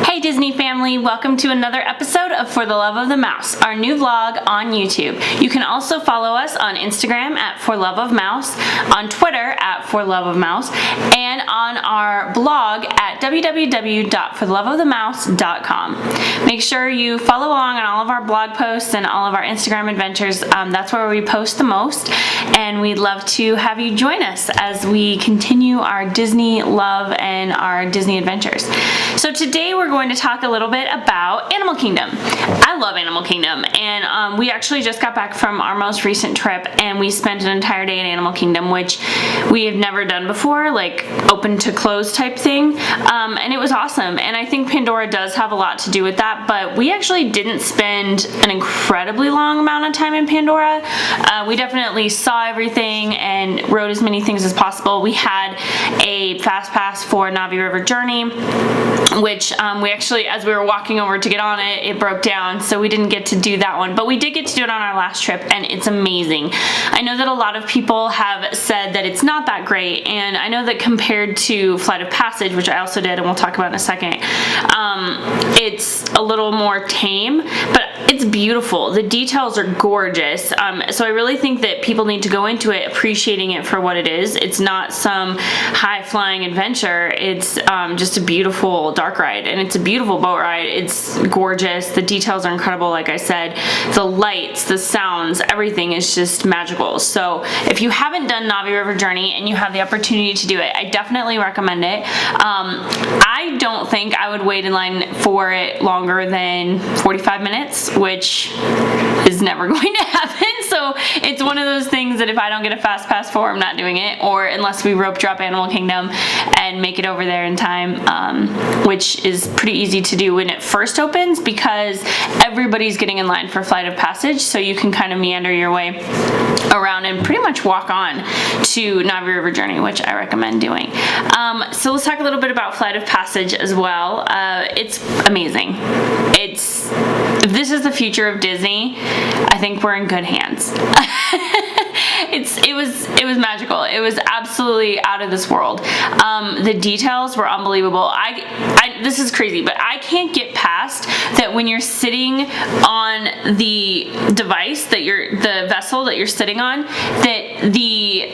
Hey Disney family, welcome to another episode of For the Love of the Mouse, our new vlog on YouTube. You can also follow us on Instagram at For Love of Mouse, on Twitter at For Love of Mouse, and on our blog at www.fortheloveofthemouse.com. Make sure you follow along on all of our blog posts and all of our Instagram adventures. That's where we post the most, and we'd love to have you join us as we continue our Disney love and our Disney adventures. So today we're going to talk a little bit about Animal Kingdom. I love Animal Kingdom, and we actually just got back from our most recent trip, and we spent an entire day in Animal Kingdom, which we have never done before, like open to close type thing, and it was awesome. And I think Pandora does have a lot to do with that, but we actually didn't spend an incredibly long amount of time in Pandora. We definitely saw everything and rode as many things as possible. We had a fast pass for Navi River Journey, which we actually, as we were walking over to get on it, it broke down, so we didn't get to do that one, but we did get to do it on our last trip, and it's amazing. I know that a lot of people have said that it's not that great, and I know that compared to Flight of Passage, which I also did, and we'll talk about in a second, it's a little more tame, but it's beautiful. The details are gorgeous, so I really think that people need to go into it appreciating it for what it is. It's not some high-flying adventure. It's just a beautiful dark ride, and it's a beautiful boat ride. It's gorgeous. The details are incredible, like I said. The lights, the sounds, everything is just magical. So if you haven't done Navi River Journey and you have the opportunity to do it, I definitely recommend it. I don't think I would wait in line for it longer than 45 minutes, which is never going to happen. So it's one of those things that if I don't get a fast pass for, I'm not doing it, or unless we rope drop Animal Kingdom and make it over there in time, which is pretty easy to do when it first opens because everybody's getting in line for Flight of Passage, so you can kind of meander your way around and pretty much walk on to Navi River Journey, which I recommend doing. So let's talk a little bit about Flight of Passage as well. It's amazing. If this is the future of Disney, I think we're in good hands. It was magical. It was absolutely out of this world. The details were unbelievable. This is crazy, but I can't get past that when you're sitting on the device the vessel that you're sitting on, that the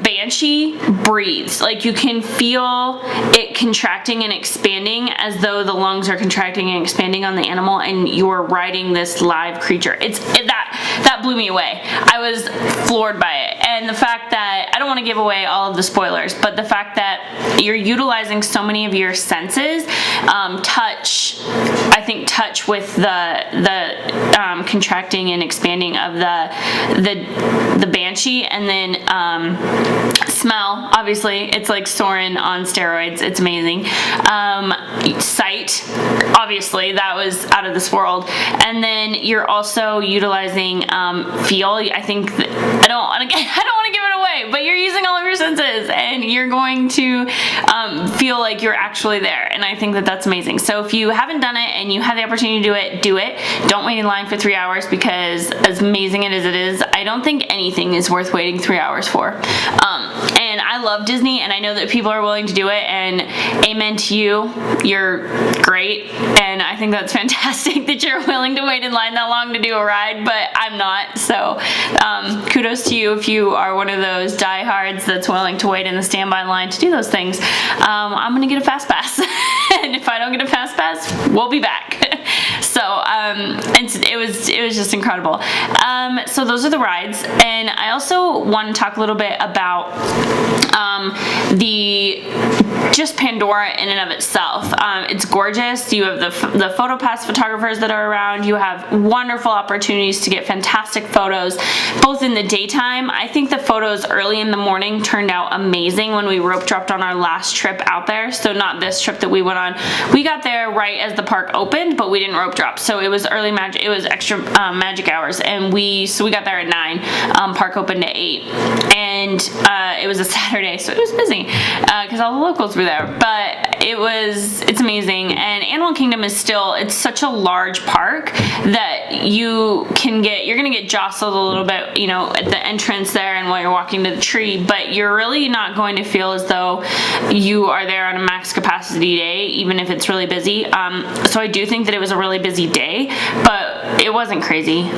Banshee breathes. Like, you can feel it contracting and expanding as though the lungs are contracting and expanding on the animal, and you're riding this live creature. That blew me away. I was floored by it. And the fact that, I don't want to give away all of the spoilers, but the fact that you're utilizing so many of your senses, touch with the contracting and expanding of the Banshee, and then smell, obviously, it's like Soarin' on steroids. It's amazing. Sight, obviously, that was out of this world. And then you're also utilizing feel. I think that, I don't want to give it away, but you're using all of your senses, and you're going to feel like you're actually there, and I think that that's amazing. So if you haven't done it and you have the opportunity to do it. Don't wait in line for 3 hours, because as amazing as it is, I don't think anything is worth waiting 3 hours for. And I love Disney, and I know that people are willing to do it, and amen to you. You're great, and I think that's fantastic that you're willing to wait in line that long to do a ride, but I'm not. So kudos to you if you are one of those diehards that's willing to wait in the standby line to do those things. I'm gonna get a fast pass, and if I don't get a fast pass, we'll be back. So it was just incredible. So those are the rides, and I also want to talk a little bit about just Pandora in and of itself. It's gorgeous. You have the PhotoPass photographers that are around. You have wonderful opportunities to get fantastic photos, both in the daytime. I think the photos early in the morning turned out amazing when we rope dropped on our last trip out there. So not this trip that we went on. We got there right as the park opened, but we didn't rope drop. So it was early magic. It was extra magic hours, and we got there at 9. Park opened at 8, and it was a Saturday, so it was busy because all the locals were there. But it's amazing, and Animal Kingdom is still, it's such a large park that you're gonna get jostled a little bit, you know, at the entrance there and while you're walking to the tree, but you're really not going to feel as though you are there on a max capacity day, even if it's really busy. So I do think that it was a really busy day, but it wasn't crazy.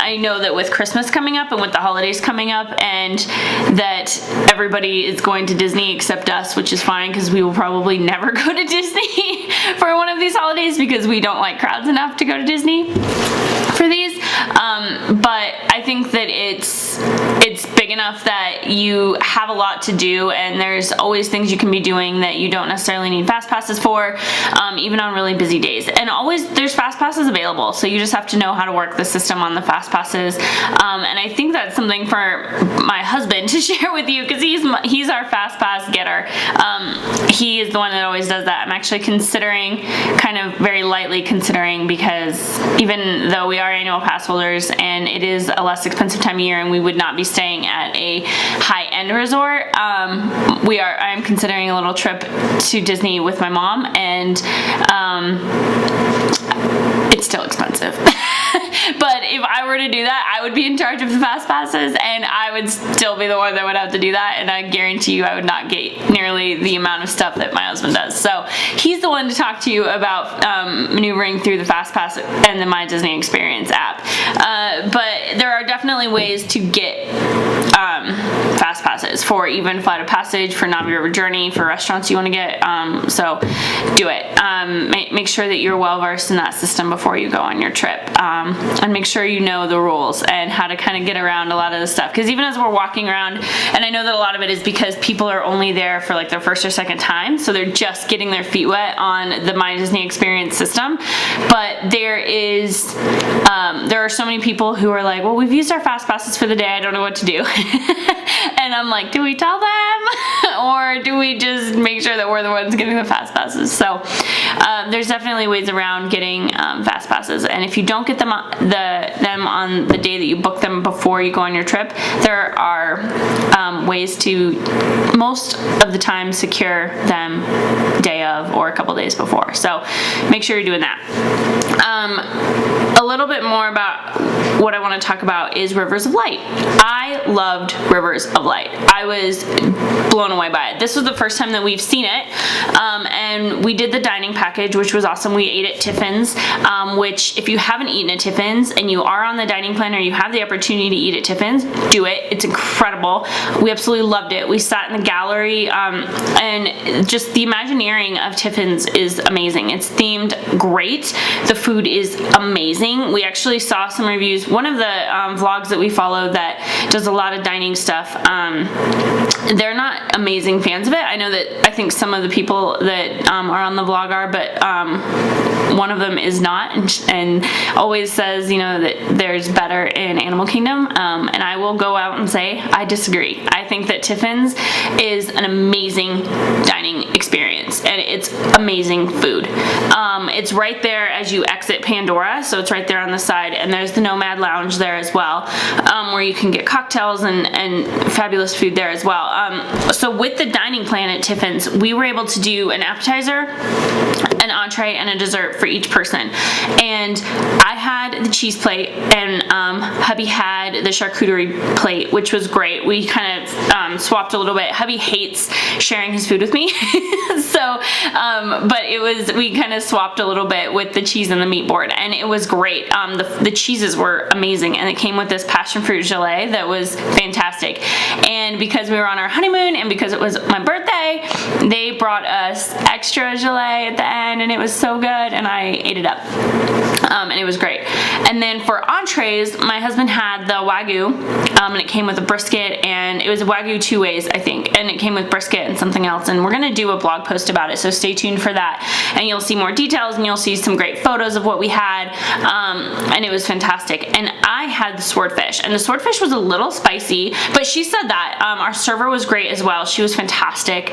I know that with Christmas coming up and with the holidays coming up, and that everybody is going to Disney except us, which is fine because we will probably never go to Disney for one of these holidays because we don't like crowds enough to go to Disney for these. But I think that it's big enough that you have a lot to do, and there's always things you can be doing that you don't necessarily need fast passes for, even on really busy days. And always there's fast passes available, so you just have to know how to work the system on the fast passes. And I think that's something for my husband to share with you because he's our fast pass getter. He is the one that always does that. I'm actually considering, kind of very lightly considering, because even though we are annual pass holders and it is a less expensive time of year and we would not be staying at a high-end resort, I'm considering a little trip to Disney with my mom, and it's still expensive. But if I were to do that, I would be in charge of the fast passes, and I would still be the one that would have to do that, and I guarantee you I would not get nearly the amount of stuff that my husband does. So he's the one to talk to you about maneuvering through the fast pass and the My Disney Experience app. But there are definitely ways to get fast passes for even Flight of Passage, for Navi River Journey, for restaurants you want to get. So do it. Make sure that you're well versed in that system before you go on your trip, and make sure you know the rules and how to kind of get around a lot of the stuff. Because even as we're walking around, and I know that a lot of it is because people are only there for like their first or second time, so they're just getting their feet wet on the My Disney Experience system. But there are so many people who are like, well, we've used our fast passes for the day, I don't know what to do. And I'm like, do we tell them or do we just make sure that we're the ones getting the fast passes? So there's definitely ways around getting fast passes, and if you don't get them on the day that you book them before you go on your trip, there are ways to most of the time secure them day of or a couple days before. So make sure you're doing that. A little bit more about what I want to talk about is Rivers of Light. I loved Rivers of Light. I was blown away by it. This was the first time that we've seen it, and we did the dining package, which was awesome. We ate at Tiffins, which if you haven't eaten at Tiffins and you are on the dining plan or you have the opportunity to eat at Tiffins, do it. It's incredible. We absolutely loved it. We sat in the gallery, and just the Imagineering of Tiffins is amazing. It's themed great. The food is amazing. We actually saw some reviews. One of the vlogs that we follow that does a lot of dining stuff, they're not amazing fans of it. I know that I think some of the people that are on the vlog are, but one of them is not, and always says, you know, that there's better in Animal Kingdom, and I will go out and say I disagree. I think that Tiffins is an amazing dining experience, and it's amazing food. It's right there as you exit Pandora, so it's right there on the side, and there's the Nomad Lounge there as well, where you can get cocktails and fabulous food there as well. So with the dining plan at Tiffins, we were able to do an appetizer, an entree, and a dessert for each person. And I had the cheese plate, and hubby had the charcuterie plate, which was great. We kind of swapped a little bit. Hubby hates sharing his food with me, so but we kind of swapped a little bit with the cheese and the meat board, and it was great. The cheeses were amazing, and it came with this passion fruit gelée that was fantastic. And because we were on our honeymoon and because it was my birthday, they brought us extra gelée at the end, and it was so good, and I ate it up. And it was great. And then for entrees, my husband had the Wagyu, and it came with a brisket, and it was a Wagyu 2 ways, I think, and it came with brisket and something else, and we're gonna do a blog post about it, so stay tuned for that, and you'll see more details, and you'll see some great photos of what we had, and it was fantastic. And I had the swordfish, and the swordfish was a little spicy, but she said that. Our server was great as well. She was fantastic.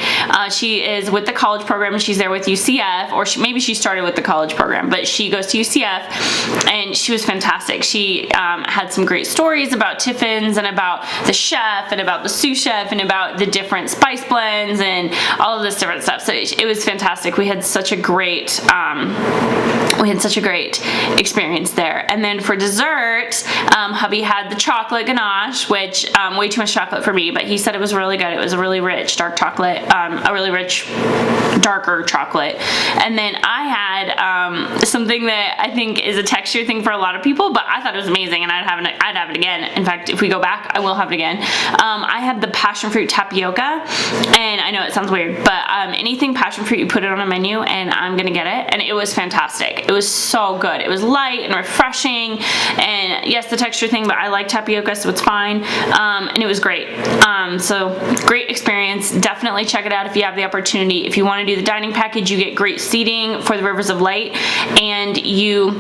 She is with the college program, and she's there with UCF, or maybe she started with the college program, but she goes to UCF, and she was fantastic. She had some great stories about Tiffins and about the chef and about the sous chef and about the different spice blends and all of this different stuff. So it was fantastic. We had such a great experience there. And then for dessert, hubby had the chocolate ganache, which way too much chocolate for me, but he said it was really good. It was a really rich dark chocolate, a really rich darker chocolate. And then I had something that I think is a texture thing for a lot of people, but I thought it was amazing, and I'd have it again. In fact, if we go back, I will have it again. I had the passion fruit tapioca, and I know it sounds weird, but anything passion fruit, you put it on a menu, and I'm gonna get it. And it was fantastic. It was so good. It was light and refreshing, and yes, the texture thing, but I like tapioca, so it's fine. And it was great. So great experience. Definitely check it out if you have the opportunity. If you want to do the dining package, you get great seating for the Rivers of Light, and you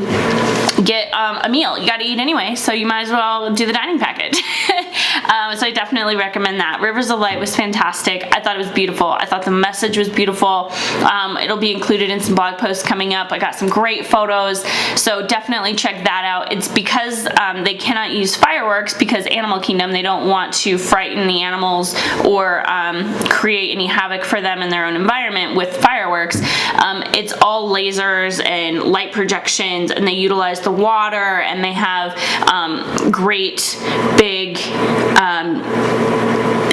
get a meal. You got to eat anyway, so you might as well do the dining package. So I definitely recommend that. Rivers of Light was fantastic. I thought it was beautiful. I thought the message was beautiful. It'll be included in some blog posts coming up. I got some great photos, so definitely check that out. It's because they cannot use fireworks, because Animal Kingdom, they don't want to frighten the animals or create any havoc for them in their own environment with fireworks. It's all lasers and light projections, and they utilize the water, and they have great big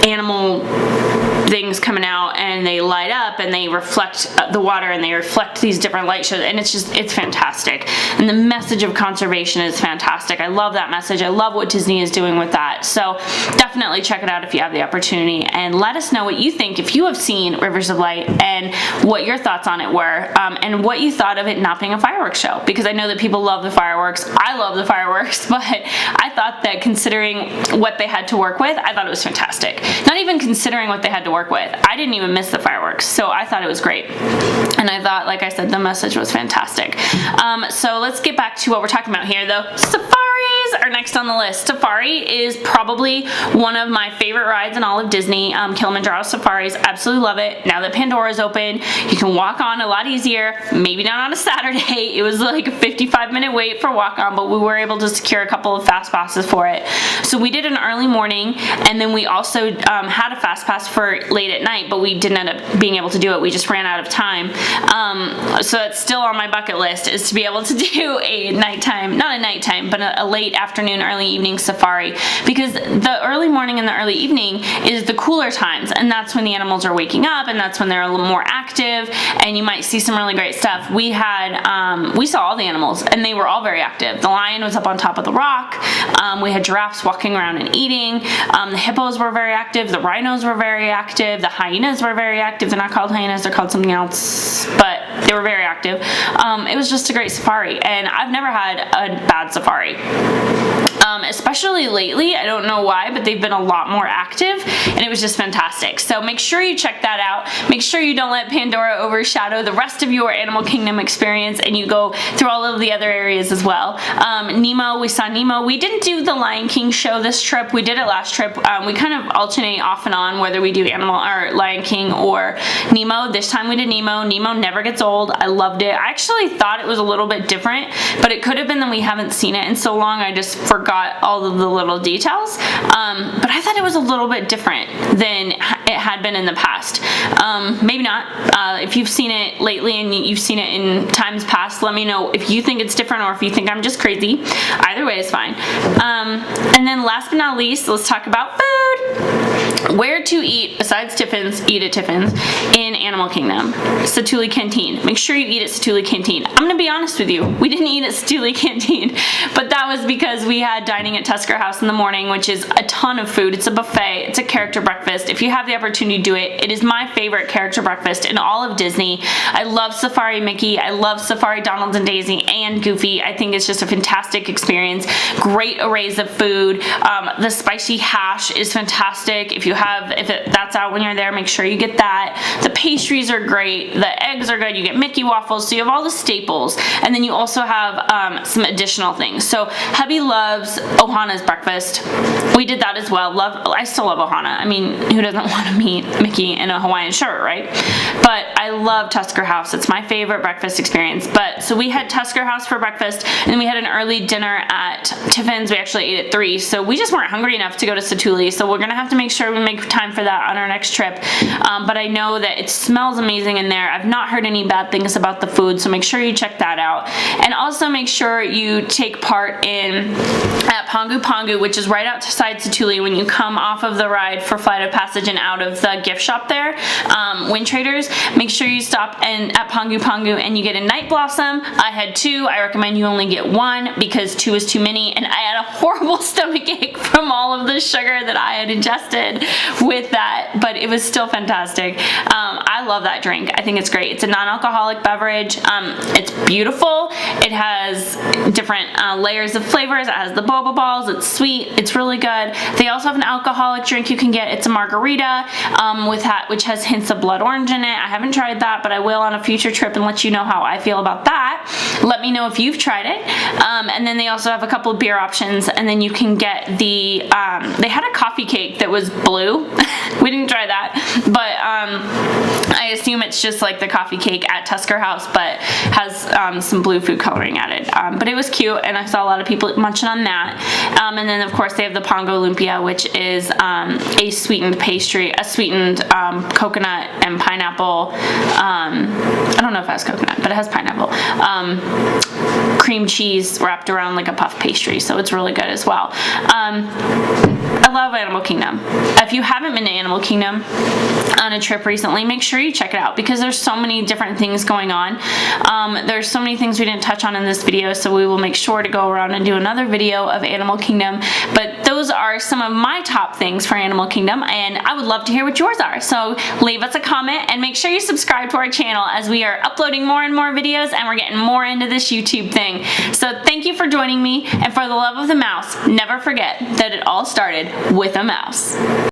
animal things coming out, and they light up, and they reflect the water, and they reflect these different light shows, and it's fantastic. And the message of conservation is fantastic. I love that message. I love what Disney is doing with that. So definitely check it out if you have the opportunity, and let us know what you think if you have seen Rivers of Light, and what your thoughts on it were, and what you thought of it not being a fireworks show, because I know that people love the fireworks. I love the fireworks, but I thought that considering what they had to work with, I thought it was fantastic. Not even considering what they had to work with, I didn't even miss the fireworks, so I thought it was great. And I thought, like I said, the message was fantastic. So let's get back to what we're talking about here, though. Safaris are next on the list. Safari is probably one of my favorite rides in all of Disney. Kilimanjaro Safaris, absolutely love it. Now that Pandora is open, you can walk on a lot easier. Maybe not on a Saturday. It was like a 55-minute wait for walk on, but we were able to secure a couple of fast passes for it. So we did an early morning, and then we also had a fast pass for late at night, but we didn't end up being able to do it. We just ran out of time. So it's still on my bucket list, is to be able to do a nighttime, not a nighttime, but a late afternoon, early evening safari, because the early morning and the early evening is the cooler times, and that's when the animals are waking up, and that's when they're a little more active, and you might see some really great stuff. We saw all the animals, and they were all very active. The lion was up on top of the rock. We had giraffes walking around and eating. The hippos were very active. The rhinos were very active. The hyenas were very active. They're not called hyenas, they're called something else, but they were very active. It was just a great safari, and I've never had a bad safari. Especially lately, I don't know why, but they've been a lot more active, and it was just fantastic. So make sure you check that out. Make sure you don't let Pandora overshadow the rest of your Animal Kingdom experience, and you go through all of the other areas as well. Nemo, we saw Nemo. We didn't do the Lion King show this trip. We did it last trip. We kind of alternate off and on whether we do Lion King or Nemo. This time we did Nemo. Nemo never gets old. I loved it. I actually thought it was a little bit different, but it could have been that we haven't seen it in so long I just forgot all of the little details. But I thought it was a little bit different than it had been in the past. Maybe not. If you've seen it lately and you've seen it in times past, let me know if you think it's different or if you think I'm just crazy. Either way is fine. And then last but not least, let's talk about food. Where to eat besides Tiffins, eat at Tiffins in Animal Kingdom. Satu'li Canteen. Make sure you eat at Satu'li Canteen. I'm gonna be honest with you, we didn't eat at Satu'li Canteen, but that was because we had dining at Tusker House in the morning, which is a ton of food. It's a buffet. It's a character breakfast. If you have the opportunity to do it, it is my favorite character breakfast in all of Disney. I love Safari Mickey. I love Safari Donald and Daisy and Goofy. I think it's just a fantastic experience. Great arrays of food. The spicy hash is fantastic. If you that's out when you're there, make sure you get that. The pastries are great. The eggs are good. You get Mickey waffles. So you have all the staples. And then you also have some additional things. So hubby loves Ohana's breakfast. We did that as well. I still love Ohana. I mean, who doesn't want to meet Mickey in a Hawaiian shirt, right? But I love Tusker House. It's my favorite breakfast experience. So we had Tusker House for breakfast, and then we had an early dinner at Tiffins. We actually ate at 3, so we just weren't hungry enough to go to Satu'li. So we're gonna have to make sure we make time for that on our next trip. But I know that it smells amazing in there. I've not heard any bad things about the food, so make sure you check that out. And also make sure you take part at Pongu Pongu, which is right outside Satu'li when you come off of the ride for Flight of Passage and out of the gift shop there, Wind Traders. Make sure you stop at Pongu Pongu and you get a Night Blossom. I had 2. I recommend you only get 1 because 2 is too many, and I had a horrible stomach ache from all of the sugar that I had ingested with that, but it was still fantastic. I love that drink. I think it's great. It's a non-alcoholic beverage. It's beautiful. It has different layers of flavors. It has the boba balls. It's sweet. It's really good. They also have an alcoholic drink you can get. It's a margarita which has hints of blood orange in it. I haven't tried that, but I will on a future trip and let you know how I feel about that. Let me know if you've tried it. And then they also have a couple of beer options, and then you can get they had a coffee cake that was blue. We didn't try that, but I assume it's just like the coffee cake at Tusker House, but has some blue food coloring added. But it was cute, and I saw a lot of people munching on that. And then of course they have the Pongo Lumpia, which is a sweetened pastry, a sweetened coconut and pineapple. I don't know if it has coconut, but it has pineapple. Cream cheese wrapped around like a puff pastry, so it's really good as well. I love Animal Kingdom. If you haven't been to Animal Kingdom on a trip recently, make sure you check it out because there's so many different things going on. There's so many things we didn't touch on in this video, so we will make sure to go around and do another video of Animal Kingdom. But those are some of my top things for Animal Kingdom, and I would love to hear what yours are. So leave us a comment and make sure you subscribe to our channel as we are uploading more and more videos and we're getting more into this YouTube thing. So thank you for joining me, and for the love of the mouse, never forget that it all started with a mouse.